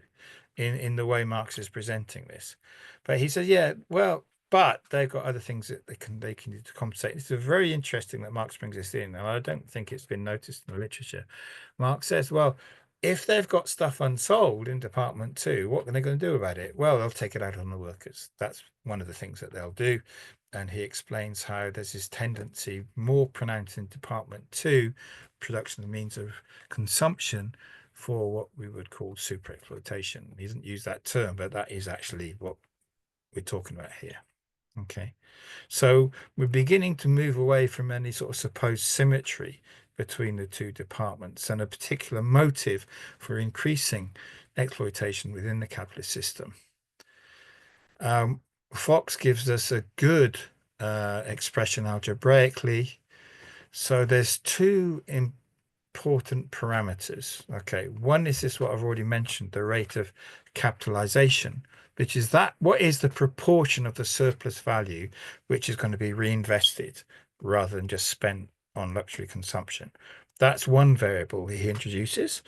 in the way Marx is presenting this. But he says, yeah, well, but they've got other things that they can do to compensate. It's very interesting that Marx brings this in, and I don't think it's been noticed in the literature. Marx says, well, if they've got stuff unsold in department 2, what are they going to do about it? Well, they'll take it out on the workers. That's one of the things that they'll do. And he explains how there's this tendency more pronounced in department 2, production of means of consumption, for what we would call super exploitation. He doesn't use that term, but that is actually what we're talking about here. Okay, so we're beginning to move away from any sort of supposed symmetry between the two departments and a particular motive for increasing exploitation within the capitalist system. Fox gives us a good expression algebraically. So there's two important parameters. Okay, one is this, what I've already mentioned, the rate of capitalization, which is what is the proportion of the surplus value which is going to be reinvested rather than just spent on luxury consumption. That's one variable he introduces.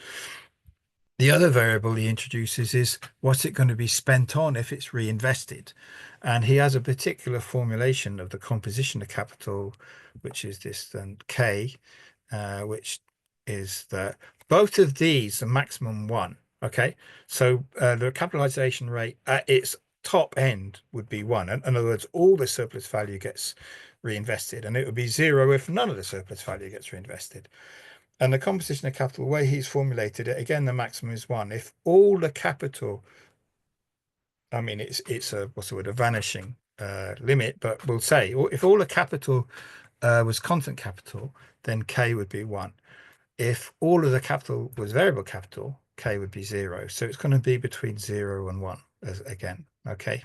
The other variable he introduces is what's it going to be spent on if it's reinvested. And he has a particular formulation of the composition of capital, which is this K, which is that both of these are maximum 1. Okay, so the capitalization rate at its top end would be 1. In other words, all the surplus value gets reinvested, and it would be 0 if none of the surplus value gets reinvested. And the composition of capital, the way he's formulated it, again, the maximum is 1. If all the capital, I mean, it's a what's the word, a vanishing limit, but we'll say if all the capital was constant capital, then K would be 1. If all of the capital was variable capital, K would be 0. So it's going to be between 0 and 1 again. Okay.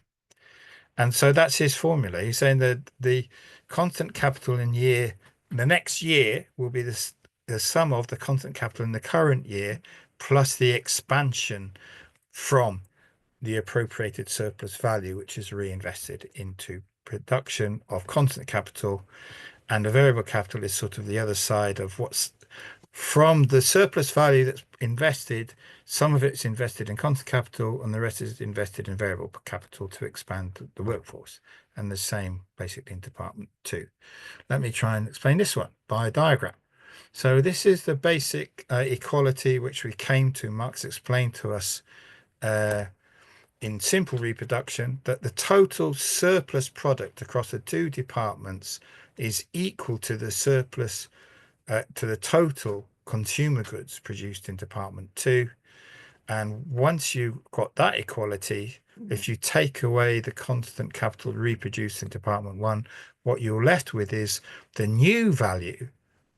And so that's his formula. He's saying that the constant capital in year The next year will be the sum of the constant capital in the current year plus the expansion from the appropriated surplus value, which is reinvested into production of constant capital. And the variable capital is sort of the other side of what's from the surplus value that's invested. Some of it's invested in constant capital and the rest is invested in variable capital to expand the workforce. And the same basically in Department 2. Let me try and explain this one by a diagram. So this is the basic equality which we came to. Marx explained to us in simple reproduction that the total surplus product across the two departments is equal to the surplus to the total consumer goods produced in Department 2. And once you've got that equality, if you take away the constant capital reproduced in Department 1, what you're left with is the new value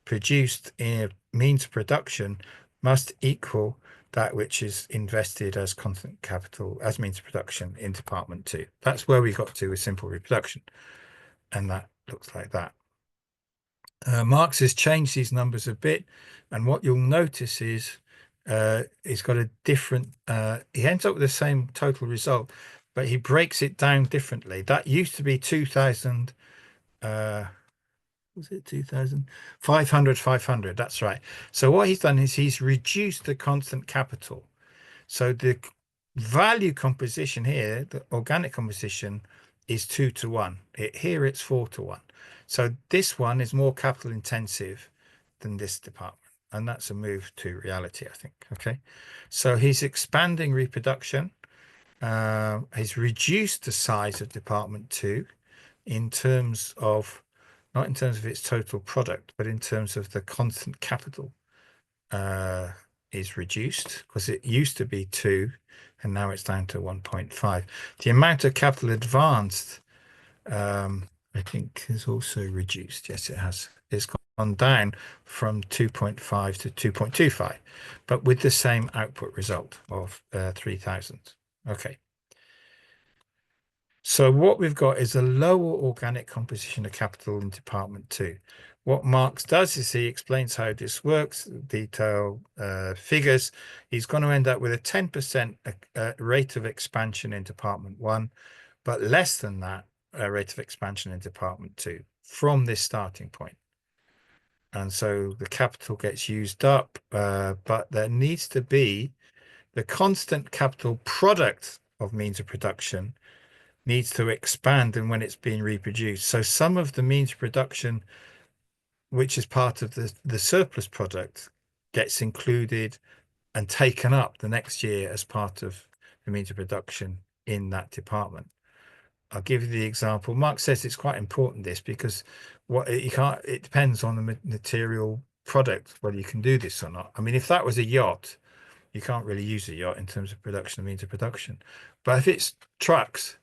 produced in means of production must equal that which is invested as constant capital as means of production in Department 2. That's where we got to with simple reproduction. And that looks like that. Marx has changed these numbers a bit. And what you'll notice is he's got a different, he ends up with the same total result, but he breaks it down differently. That used to be 2,000, was it 2,000? 500, 500, that's right. So what he's done is he's reduced the constant capital. So the value composition here, the organic composition, is 2 to 1. Here it's 4 to 1. So this one is more capital intensive than this department. And that's a move to reality, I think. Okay. So he's expanding reproduction. He's reduced the size of Department 2 in terms of, not in terms of its total product, but in terms of the constant capital is reduced, because it used to be 2 and now it's down to 1.5. The amount of capital advanced, I think, is also reduced. Yes, it has. It's gone down from 2.5 to 2.25, but with the same output result of 3,000. Okay. So what we've got is a lower organic composition of capital in Department 2. What Marx does is he explains how this works, detail figures. He's going to end up with a 10% rate of expansion in Department 1, but less than that rate of expansion in Department 2 from this starting point. And so the capital gets used up, but there needs to be the constant capital product of means of production needs to expand and when it's being reproduced. So some of the means of production, which is part of the surplus product, gets included and taken up the next year as part of the means of production in that department. I'll give you the example. Marx says it's quite important, this, because what you can't, it depends on the material product whether you can do this or not. I mean, if that was a yacht, you can't really use a yacht in terms of production, the means of production. But if it's trucks,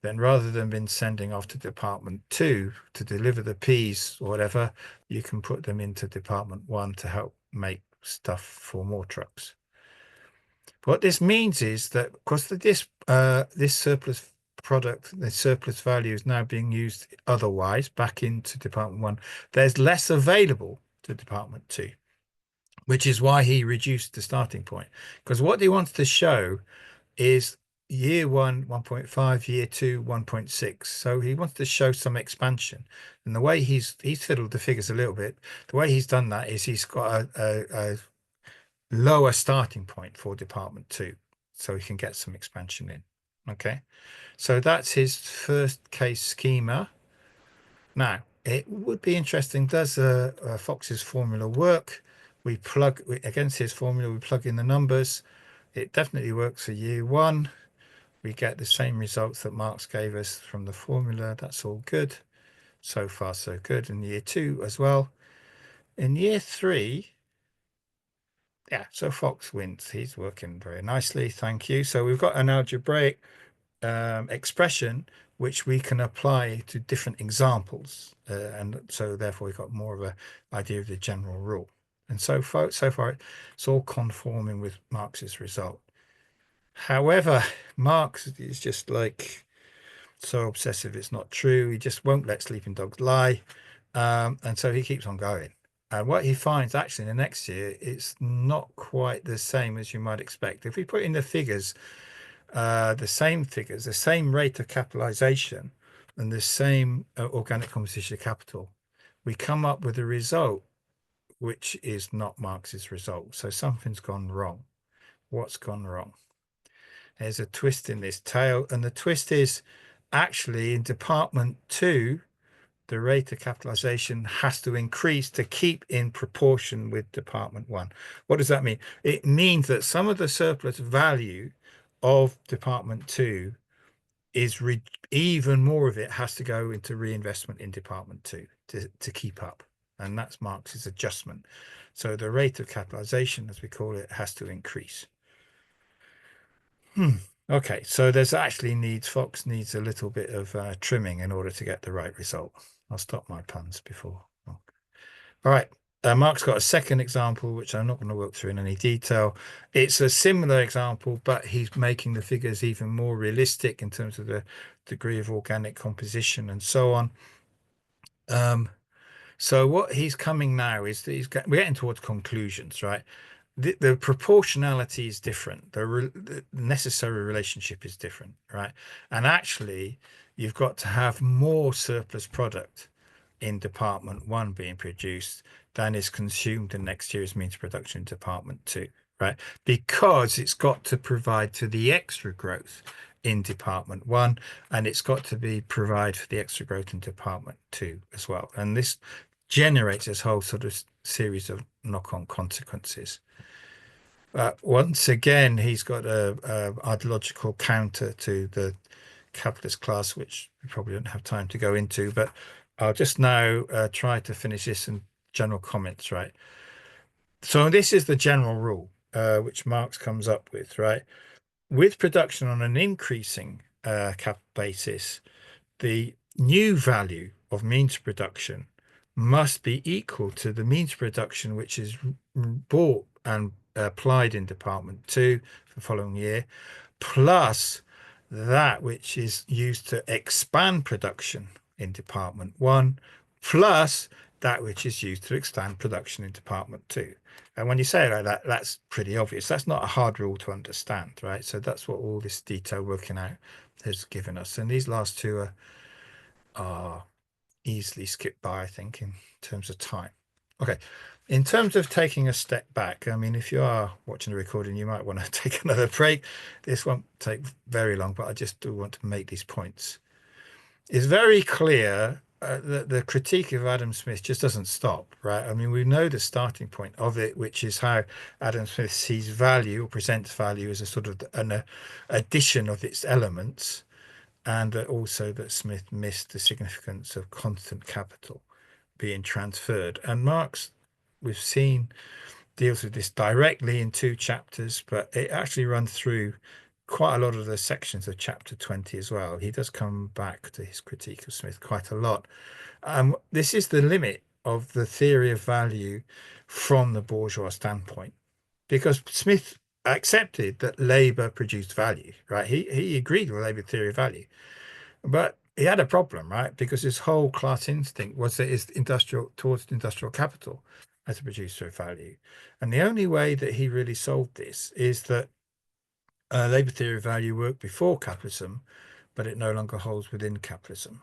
then rather than been sending off to Department 2 to deliver the peas or whatever, you can put them into Department 1 to help make stuff for more trucks. What this means is that because this surplus product, the surplus value is now being used otherwise back into Department 1, there's less available to Department 2, which is why he reduced the starting point. Because what he wants to show is year 1, 1.5, year 2, 1.6. So he wants to show some expansion. And the way he's fiddled the figures a little bit, the way he's done that is he's got a lower starting point for Department 2, so he can get some expansion in. Okay, so that's his first case schema. Now, it would be interesting, does Fox's formula work? We plug, against his formula, we plug in the numbers. It definitely works for year 1. We get the same results that Marx gave us from the formula. That's all good. So far, so good. In year 2 as well. In year 3, yeah, so Fox wins. He's working very nicely. Thank you. So we've got an algebraic expression which we can apply to different examples. And so therefore we've got more of an idea of the general rule. And so far, it's all conforming with Marx's result. However, Marx is just like so obsessive it's not true. He just won't let sleeping dogs lie. And so he keeps on going. And what he finds actually in the next year, it's not quite the same as you might expect. If we put in the figures, the same rate of capitalization and the same organic composition of capital, we come up with a result which is not Marx's result. So something's gone wrong. What's gone wrong? There's a twist in this tale, and the twist is actually in Department 2, the rate of capitalization has to increase to keep in proportion with Department 1. What does that mean? It means that some of the surplus value of Department 2 is even more of it has to go into reinvestment in Department 2 to keep up. And that's Marx's adjustment. So the rate of capitalization, as we call it, has to increase. Okay, so there's actually Fox needs a little bit of trimming in order to get the right result. I'll stop my puns before. All right, Mark's got a second example, which I'm not going to work through in any detail. It's a similar example, but he's making the figures even more realistic in terms of the degree of organic composition and so on. So what he's coming now is that we're getting towards conclusions, right? The proportionality is different. The necessary relationship is different, right? And actually, you've got to have more surplus product in Department 1 being produced than is consumed in next year's means production in Department 2, right? Because it's got to provide to the extra growth in Department 1, and it's got to provide for the extra growth in Department 2 as well. And this generates this whole sort of series of knock-on consequences. Once again, he's got a ideological counter to the capitalist class, which we probably don't have time to go into, but I'll just now try to finish this in general comments, right? So this is the general rule, which Marx comes up with, right? With production on an increasing capital basis, the new value of means production must be equal to the means production which is bought and applied in Department 2 for the following year, plus that which is used to expand production in Department 1, plus that which is used to expand production in Department 2. And when you say it like that, that's pretty obvious. That's not a hard rule to understand, right? So that's what all this detail working out has given us. And these last two are easily skipped by, I think, in terms of time. Okay, in terms of taking a step back, I mean, if you are watching the recording, you might want to take another break. This won't take very long, but I just do want to make these points. It's very clear that the critique of Adam Smith just doesn't stop, right? I mean, we know the starting point of it, which is how Adam Smith sees value or presents value as a sort of an addition of its elements, and also that Smith missed the significance of constant capital being transferred. And Marx, we've seen, deals with this directly in 2 chapters, but it actually runs through quite a lot of the sections of chapter 20 as well. He does come back to his critique of Smith quite a lot. This is the limit of the theory of value from the bourgeois standpoint, because Smith accepted that labor produced value, right? He agreed with labor theory of value, but he had a problem, right? Because his whole class instinct was that it's towards industrial capital as a producer of value. And the only way that he really solved this is that labor theory of value worked before capitalism, but it no longer holds within capitalism.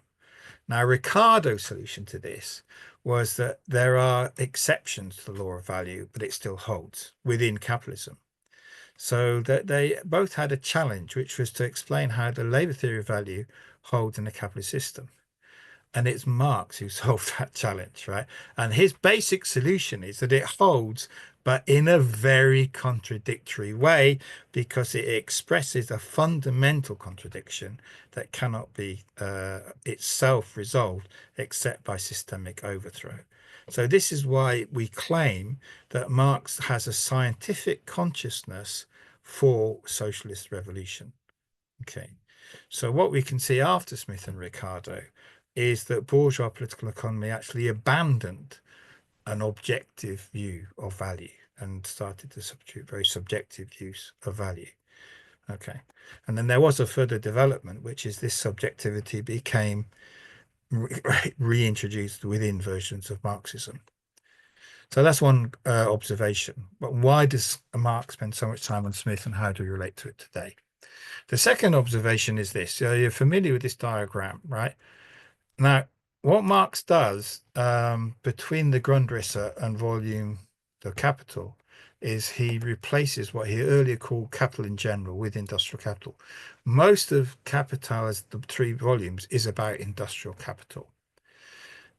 Now, Ricardo's solution to this was that there are exceptions to the law of value, but it still holds within capitalism. So that they both had a challenge, which was to explain how the labor theory of value holds in the capitalist system. And it's Marx who solved that challenge, right? And his basic solution is that it holds, but in a very contradictory way, because it expresses a fundamental contradiction that cannot be itself resolved except by systemic overthrow. So this is why we claim that Marx has a scientific consciousness for socialist revolution. Okay, so what we can see after Smith and Ricardo is that bourgeois political economy actually abandoned an objective view of value and started to substitute very subjective use of value. Okay, and then there was a further development, which is this subjectivity became reintroduced within versions of Marxism. So that's one observation. But why does Marx spend so much time on Smith, and how do we relate to it today? The second observation is this. You're familiar with this diagram, right? Now, what Marx does between the Grundrisse and volume the Capital is he replaces what he earlier called Capital in General with Industrial Capital. Most of Capital, as the 3 volumes, is about industrial capital.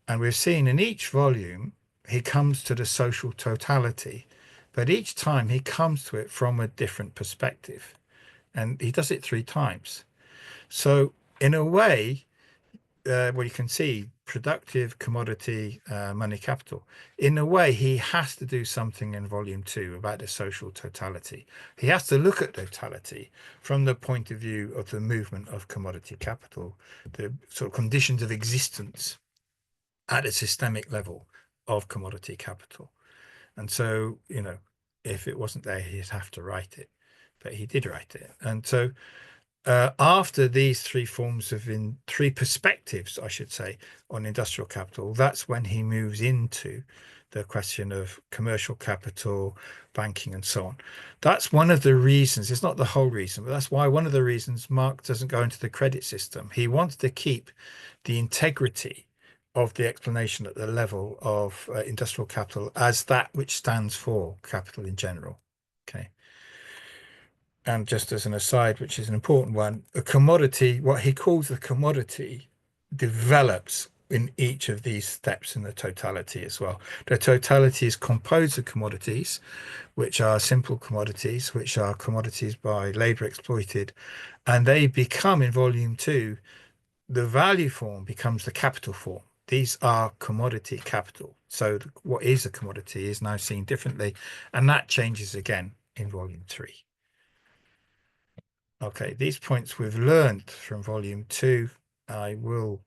And we've seen in each volume, he comes to the social totality, but each time he comes to it from a different perspective. And he does it 3 times. So in a way, well, you can see productive, commodity, money, capital. In a way, he has to do something in volume 2 about the social totality. He has to look at totality from the point of view of the movement of commodity capital, the sort of conditions of existence at a systemic level of commodity capital. And so, you know, if it wasn't there, he'd have to write it, but he did write it. And so after these 3 forms of 3 perspectives, I should say, on industrial capital, that's when he moves into the question of commercial capital, banking, and so on. That's one of the reasons, it's not the whole reason, but that's why one of the reasons Marx doesn't go into the credit system. He wants to keep the integrity of the explanation at the level of industrial capital as that which stands for capital in general. Okay. And just as an aside, which is an important one, a commodity, what he calls a commodity, develops in each of these steps in the totality as well. The totality is composed of commodities, which are simple commodities, which are commodities by labor exploited, and they become, in volume 2, the value form becomes the capital form. These are commodity capital. So what is a commodity is now seen differently, and that changes again in volume 3. Okay, these points we've learned from volume 2. I will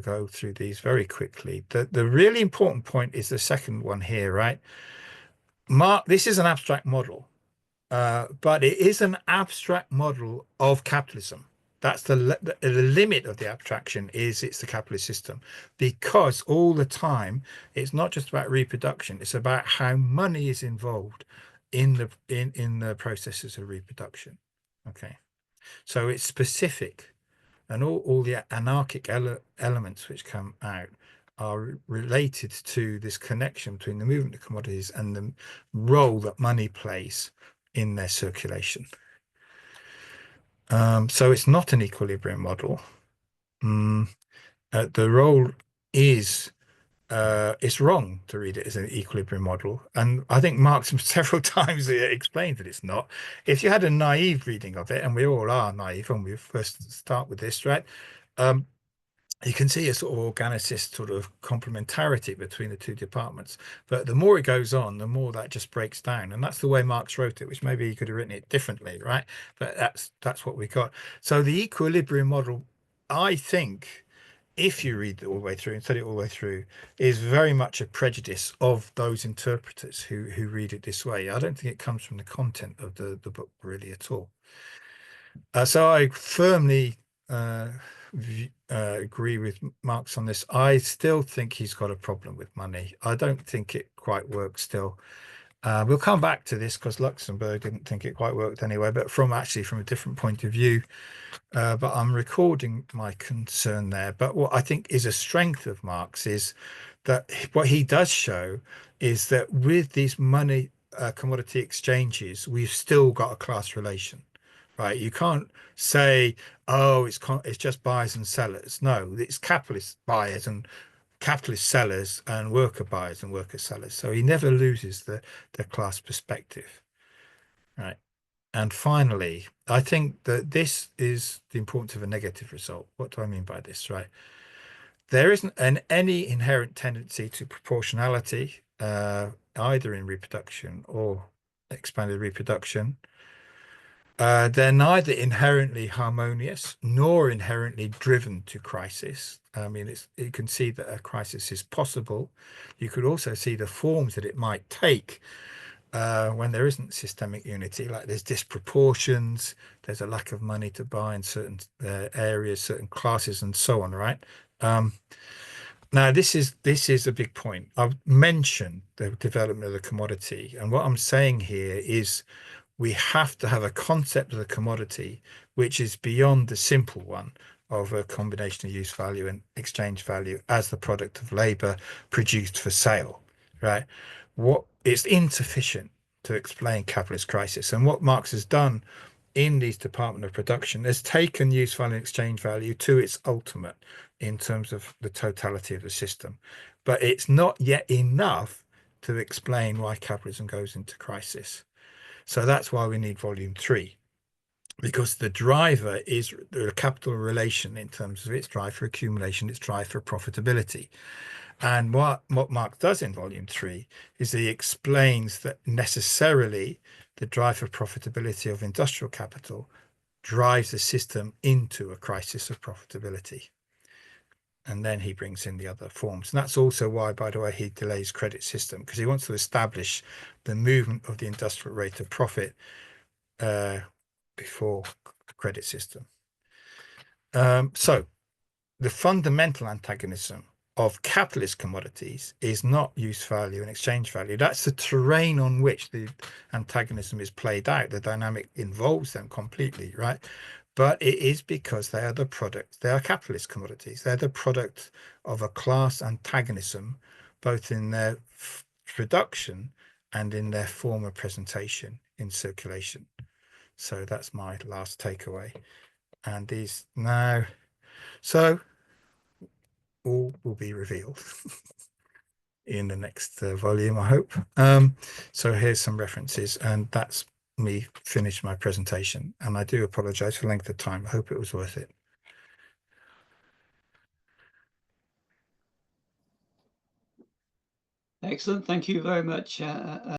go through these very quickly. The really important point is the second one here, right? This is an abstract model, but it is an abstract model of capitalism. That's the limit of the abstraction is it's the capitalist system, because all the time it's not just about reproduction, it's about how money is involved in the processes of reproduction. Okay, so it's specific, and all the anarchic elements which come out are related to this connection between the movement of commodities and the role that money plays in their circulation. So it's not an equilibrium model. The role is it's wrong to read it as an equilibrium model, and I think Marx several times explained that it's not. If you had a naive reading of it, and we all are naive when we first start with this, right, you can see a sort of organicist sort of complementarity between the 2 departments, but the more it goes on, the more that just breaks down, and that's the way Marx wrote it, which maybe he could have written it differently, right? But that's what we got. So the equilibrium model, I think, if you read it all the way through and study it all the way through, is very much a prejudice of those interpreters who read it this way. I don't think it comes from the content of the book really at all. So I firmly agree with Marx on this. I still think he's got a problem with money. I don't think it quite works still. We'll come back to this because Luxemburg didn't think it quite worked anyway, but from a different point of view. But I'm recording my concern there. But what I think is a strength of Marx is that what he does show is that with these money commodity exchanges, we've still got a class relation, right? You can't say, oh, it's just buyers and sellers. No, it's capitalist buyers and capitalist sellers and worker buyers and worker sellers. So he never loses the class perspective, right? And finally, I think that this is the importance of a negative result. What do I mean by this, right? There isn't any inherent tendency to proportionality, either in reproduction or expanded reproduction. They're neither inherently harmonious nor inherently driven to crisis. I mean, you can see that a crisis is possible. You could also see the forms that it might take when there isn't systemic unity, like there's disproportions, there's a lack of money to buy in certain areas, certain classes, and so on, right? Now, this is a big point. I've mentioned the development of the commodity, and what I'm saying here is we have to have a concept of the commodity which is beyond the simple one of a combination of use value and exchange value as the product of labor produced for sale, right? It's insufficient to explain capitalist crisis, and what Marx has done in these Department of Production has taken use value and exchange value to its ultimate in terms of the totality of the system. But it's not yet enough to explain why capitalism goes into crisis. So that's why we need volume 3, because the driver is the capital relation in terms of its drive for accumulation, its drive for profitability. And what Marx does in volume 3 is he explains that necessarily the drive for profitability of industrial capital drives the system into a crisis of profitability. And then he brings in the other forms. And that's also why, by the way, he delays credit system, because he wants to establish the movement of the industrial rate of profit before the credit system. So the fundamental antagonism of capitalist commodities is not use value and exchange value. That's the terrain on which the antagonism is played out. The dynamic involves them completely, right? But it is because they are the product, they are capitalist commodities. They're the product of a class antagonism, both in their production and in their form of presentation in circulation. So that's my last takeaway. And these now, so all will be revealed in the next volume, I hope. So here's some references, and that's me finished my presentation. And I do apologize for length of time. I hope it was worth it. Excellent. Thank you very much.